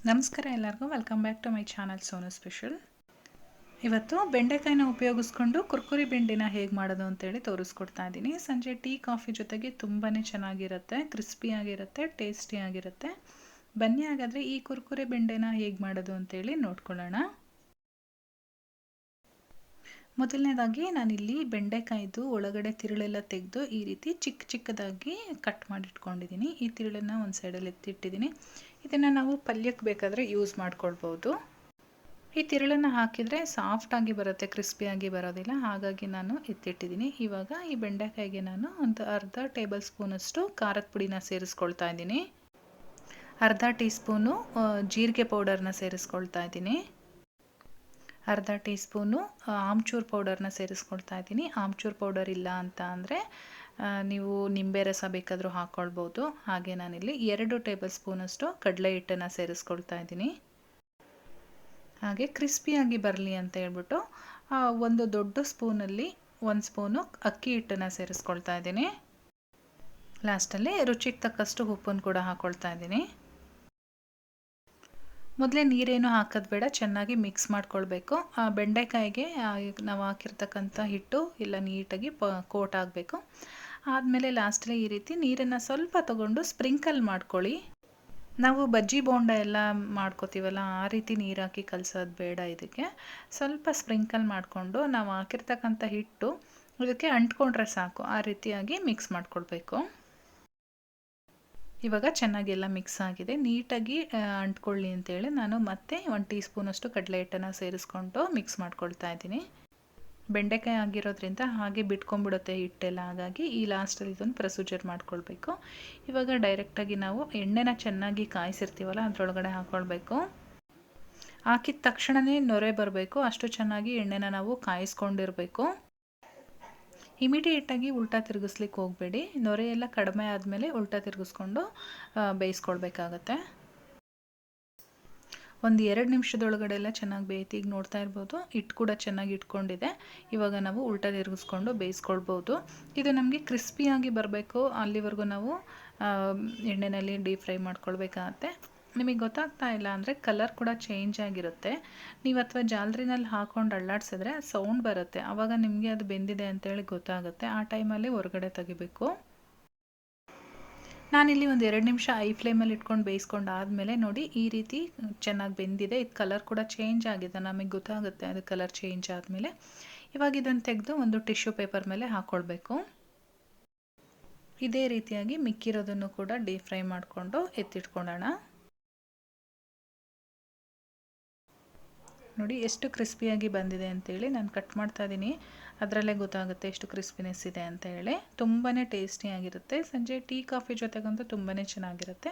ನಮಸ್ಕಾರ ಎಲ್ಲರಿಗೂ welcome back to my channel Sonu special. ಇವತ್ತು ಬೆಂಡೆಕಾಯಿನ ಉಪಯೋಗಿಸ್ಕೊಂಡು ಕುರ್ಕುರಿ ಬೆಂಡಿನ ಹೇಗೆ ಮಾಡೋದು ಅಂತೇಳಿ ತೋರಿಸ್ಕೊಡ್ತಾ ಇದ್ದೀನಿ. ಸಂಜೆ ಟೀ ಕಾಫಿ ಜೊತೆಗೆ ತುಂಬಾ ಚೆನ್ನಾಗಿರುತ್ತೆ, ಕ್ರಿಸ್ಪಿಯಾಗಿರುತ್ತೆ, ಟೇಸ್ಟಿಯಾಗಿರುತ್ತೆ. ಬನ್ನಿ ಹಾಗಾದರೆ ಈ ಕುರ್ಕುರಿ ಬೆಂಡೆನ ಹೇಗೆ ಮಾಡೋದು ಅಂತೇಳಿ ನೋಡ್ಕೊಳ್ಳೋಣ. ಮೊದಲನೇದಾಗಿ ನಾನಿಲ್ಲಿ ಬೆಂಡೆಕಾಯ್ದು ಒಳಗಡೆ ತಿರುಳೆಲ್ಲ ತೆಗೆದು ಈ ರೀತಿ ಚಿಕ್ಕದಾಗಿ ಕಟ್ ಮಾಡಿಟ್ಕೊಂಡಿದ್ದೀನಿ. ಈ ತಿರುಳನ್ನು ಒಂದು ಸೈಡಲ್ಲಿ ಎತ್ತಿಟ್ಟಿದ್ದೀನಿ. ಇದನ್ನು ನಾವು ಪಲ್ಯಕ್ಕೆ ಬೇಕಾದರೆ ಯೂಸ್ ಮಾಡ್ಕೊಳ್ಬೋದು. ಈ ತಿರುಳನ್ನು ಹಾಕಿದರೆ ಸಾಫ್ಟಾಗಿ ಬರುತ್ತೆ, ಕ್ರಿಸ್ಪಿಯಾಗಿ ಬರೋದಿಲ್ಲ, ಹಾಗಾಗಿ ನಾನು ಎತ್ತಿಟ್ಟಿದ್ದೀನಿ. ಇವಾಗ ಈ ಬೆಂಡೆಕಾಯಿಗೆ ನಾನು ಒಂದು ಅರ್ಧ ಟೇಬಲ್ ಸ್ಪೂನಷ್ಟು ಖಾರದ ಪುಡಿನ ಸೇರಿಸ್ಕೊಳ್ತಾ ಇದ್ದೀನಿ. ಅರ್ಧ ಟೀ ಸ್ಪೂನು ಜೀರಿಗೆ ಪೌಡರ್ನ ಸೇರಿಸ್ಕೊಳ್ತಾ ಇದ್ದೀನಿ. ಅರ್ಧ ಟೀ ಸ್ಪೂನು ಆಮ್ಚೂರು ಪೌಡರ್ನ ಸೇರಿಸ್ಕೊಳ್ತಾ ಇದ್ದೀನಿ. ಆಮ್ಚೂರು ಪೌಡರ್ ಇಲ್ಲ ಅಂತ ಅಂದರೆ ನೀವು ನಿಂಬೆ ರಸ ಬೇಕಾದರೂ ಹಾಕ್ಕೊಳ್ಬೋದು. ಹಾಗೆ ನಾನಿಲ್ಲಿ 2 ಟೇಬಲ್ ಸ್ಪೂನಷ್ಟು ಕಡಲೆ ಹಿಟ್ಟನ್ನು ಸೇರಿಸ್ಕೊಳ್ತಾ ಇದ್ದೀನಿ. ಹಾಗೆ ಕ್ರಿಸ್ಪಿಯಾಗಿ ಬರಲಿ ಅಂತ ಹೇಳ್ಬಿಟ್ಟು ಒಂದು ದೊಡ್ಡ ಸ್ಪೂನಲ್ಲಿ 1 ಸ್ಪೂನು ಅಕ್ಕಿ ಹಿಟ್ಟನ್ನು ಸೇರಿಸ್ಕೊಳ್ತಾ ಇದ್ದೀನಿ. ಲಾಸ್ಟಲ್ಲಿ ರುಚಿಗೆ ತಕ್ಕಷ್ಟು ಉಪ್ಪನ್ನು ಕೂಡ ಹಾಕ್ಕೊಳ್ತಾ ಇದ್ದೀನಿ. ಮೊದಲೇ ನೀರೇನು ಹಾಕೋದು ಬೇಡ, ಚೆನ್ನಾಗಿ ಮಿಕ್ಸ್ ಮಾಡ್ಕೊಳ್ಬೇಕು. ಬೆಂಡೆಕಾಯಿಗೆ ನಾವು ಹಾಕಿರ್ತಕ್ಕಂಥ ಹಿಟ್ಟು ಎಲ್ಲ ನೀಟಾಗಿ ಕೋಟ್ ಆಗಬೇಕು. ಆದಮೇಲೆ ಲಾಸ್ಟಲ್ಲಿ ಈ ರೀತಿ ನೀರನ್ನು ಸ್ವಲ್ಪ ತಗೊಂಡು ಸ್ಪ್ರಿಂಕಲ್ ಮಾಡ್ಕೊಳ್ಳಿ. ನಾವು ಬಜ್ಜಿ ಬೋಂಡ ಎಲ್ಲ ಮಾಡ್ಕೋತೀವಲ್ಲ, ಆ ರೀತಿ ನೀರು ಹಾಕಿ ಕಲಸೋದು ಬೇಡ. ಇದಕ್ಕೆ ಸ್ವಲ್ಪ ಸ್ಪ್ರಿಂಕಲ್ ಮಾಡಿಕೊಂಡು ನಾವು ಹಾಕಿರ್ತಕ್ಕಂಥ ಹಿಟ್ಟು ಇದಕ್ಕೆ ಅಂಟ್ಕೊಂಡ್ರೆ ಸಾಕು, ಆ ರೀತಿಯಾಗಿ ಮಿಕ್ಸ್ ಮಾಡ್ಕೊಳ್ಬೇಕು. ಇವಾಗ ಚೆನ್ನಾಗಿ ಎಲ್ಲ ಮಿಕ್ಸ್ ಆಗಿದೆ, ನೀಟಾಗಿ ಅಂಟ್ಕೊಳ್ಳಿ ಅಂತೇಳಿ ನಾನು ಮತ್ತೆ 1 ಟೀ ಸ್ಪೂನಷ್ಟು ಕಡಲೆ ಹಿಟ್ಟನ್ನು ಸೇರಿಸ್ಕೊಂಡು ಮಿಕ್ಸ್ ಮಾಡ್ಕೊಳ್ತಾ ಇದ್ದೀನಿ. ಬೆಂಡೆಕಾಯಿ ಆಗಿರೋದ್ರಿಂದ ಹಾಗೆ ಬಿಟ್ಕೊಂಡ್ಬಿಡುತ್ತೆ ಹಿಟ್ಟೆಲ್ಲ, ಹಾಗಾಗಿ ಈ ಲಾಸ್ಟಲ್ಲಿ ಇದೊಂದು ಪ್ರೊಸೀಜರ್ ಮಾಡ್ಕೊಳ್ಬೇಕು. ಇವಾಗ ಡೈರೆಕ್ಟಾಗಿ ನಾವು ಎಣ್ಣೆನ ಚೆನ್ನಾಗಿ ಕಾಯಿಸಿರ್ತೀವಲ್ಲ ಅದರೊಳಗಡೆ ಹಾಕ್ಕೊಳ್ಬೇಕು. ಹಾಕಿದ ತಕ್ಷಣವೇ ನೊರೆ ಬರಬೇಕು, ಅಷ್ಟು ಚೆನ್ನಾಗಿ ಎಣ್ಣೆನ ನಾವು ಕಾಯಿಸ್ಕೊಂಡಿರಬೇಕು. ಇಮಿಡಿಯೇಟಾಗಿ ಉಲ್ಟಾ ತಿರುಗಿಸ್ಲಿಕ್ಕೆ ಹೋಗಬೇಡಿ. ನೊರೆ ಎಲ್ಲ ಕಡಿಮೆ ಆದಮೇಲೆ ಉಲ್ಟಾ ತಿರುಗಿಸ್ಕೊಂಡು ಬೇಯಿಸ್ಕೊಳ್ಬೇಕಾಗತ್ತೆ. ಒಂದು 2 ನಿಮಿಷದೊಳಗಡೆ ಎಲ್ಲ ಚೆನ್ನಾಗಿ ಬೇಯ್ತು. ಈಗ ನೋಡ್ತಾ ಇರ್ಬೋದು ಹಿಟ್ಟು ಕೂಡ ಚೆನ್ನಾಗಿ ಇಟ್ಕೊಂಡಿದೆ. ಇವಾಗ ನಾವು ಉಲ್ಟಾ ತಿರುಗಿಸ್ಕೊಂಡು ಬೇಯಿಸ್ಕೊಳ್ಬೋದು. ಇದು ನಮಗೆ ಕ್ರಿಸ್ಪಿಯಾಗಿ ಬರಬೇಕು, ಅಲ್ಲಿವರೆಗೂ ನಾವು ಎಣ್ಣೆಯಲ್ಲಿ ಡೀಪ್ ಫ್ರೈ ಮಾಡ್ಕೊಳ್ಬೇಕಾಗತ್ತೆ. ನಿಮಗೆ ಗೊತ್ತಾಗ್ತಾ ಇಲ್ಲ ಅಂದರೆ ಕಲರ್ ಕೂಡ ಚೇಂಜ್ ಆಗಿರುತ್ತೆ. ನೀವು ಅಥವಾ ಜಾಲರಿನಲ್ಲಿ ಹಾಕ್ಕೊಂಡು ಅಳ್ಳಾಡಿಸಿದ್ರೆ ಸೌಂಡ್ ಬರುತ್ತೆ, ಆವಾಗ ನಿಮಗೆ ಅದು ಬೆಂದಿದೆ ಅಂತೇಳಿ ಗೊತ್ತಾಗುತ್ತೆ. ಆ ಟೈಮಲ್ಲಿ ಹೊರಗಡೆ ತೆಗಿಬೇಕು. ನಾನಿಲ್ಲಿ ಒಂದು 2 ನಿಮಿಷ ಐ ಫ್ಲೇಮಲ್ಲಿ ಇಟ್ಕೊಂಡು ಬೇಯಿಸ್ಕೊಂಡು ಆದಮೇಲೆ ನೋಡಿ ಈ ರೀತಿ ಚೆನ್ನಾಗಿ ಬೆಂದಿದೆ. ಇದು ಕಲರ್ ಕೂಡ ಚೇಂಜ್ ಆಗಿದೆ, ನಮಗೆ ಗೊತ್ತಾಗುತ್ತೆ ಅದು ಕಲರ್ ಚೇಂಜ್ ಆದಮೇಲೆ. ಇವಾಗ ಇದನ್ನು ತೆಗೆದು ಒಂದು ಟಿಶ್ಯೂ ಪೇಪರ್ ಮೇಲೆ ಹಾಕ್ಕೊಳ್ಬೇಕು. ಇದೇ ರೀತಿಯಾಗಿ ಮಿಕ್ಕಿರೋದನ್ನು ಕೂಡ ಡೀಪ್ ಫ್ರೈ ಮಾಡಿಕೊಂಡು ಎತ್ತಿಟ್ಕೊಳ್ಳೋಣ. ನೋಡಿ ಎಷ್ಟು ಕ್ರಿಸ್ಪಿಯಾಗಿ ಬಂದಿದೆ ಅಂತೇಳಿ. ನಾನು ಕಟ್ ಮಾಡ್ತಾ ಇದ್ದೀನಿ, ಅದರಲ್ಲೇ ಗೊತ್ತಾಗುತ್ತೆ ಎಷ್ಟು ಕ್ರಿಸ್ಪಿನೆಸ್ ಇದೆ ಅಂತ ಹೇಳಿ. ತುಂಬಾ ಟೇಸ್ಟಿಯಾಗಿರುತ್ತೆ. ಸಂಜೆ ಟೀ ಕಾಫಿ ಜೊತೆಗಂತೂ ತುಂಬಾ ಚೆನ್ನಾಗಿರುತ್ತೆ.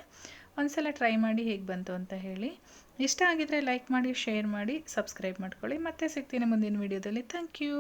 ಒಂದ್ಸಲ ಟ್ರೈ ಮಾಡಿ ಹೇಗೆ ಬಂತು ಅಂತ ಹೇಳಿ. ಇಷ್ಟ ಆಗಿದರೆ ಲೈಕ್ ಮಾಡಿ, ಶೇರ್ ಮಾಡಿ, ಸಬ್ಸ್ಕ್ರೈಬ್ ಮಾಡ್ಕೊಳ್ಳಿ. ಮತ್ತೆ ಸಿಗ್ತೀನಿ ಮುಂದಿನ ವೀಡಿಯೋದಲ್ಲಿ. Thank you.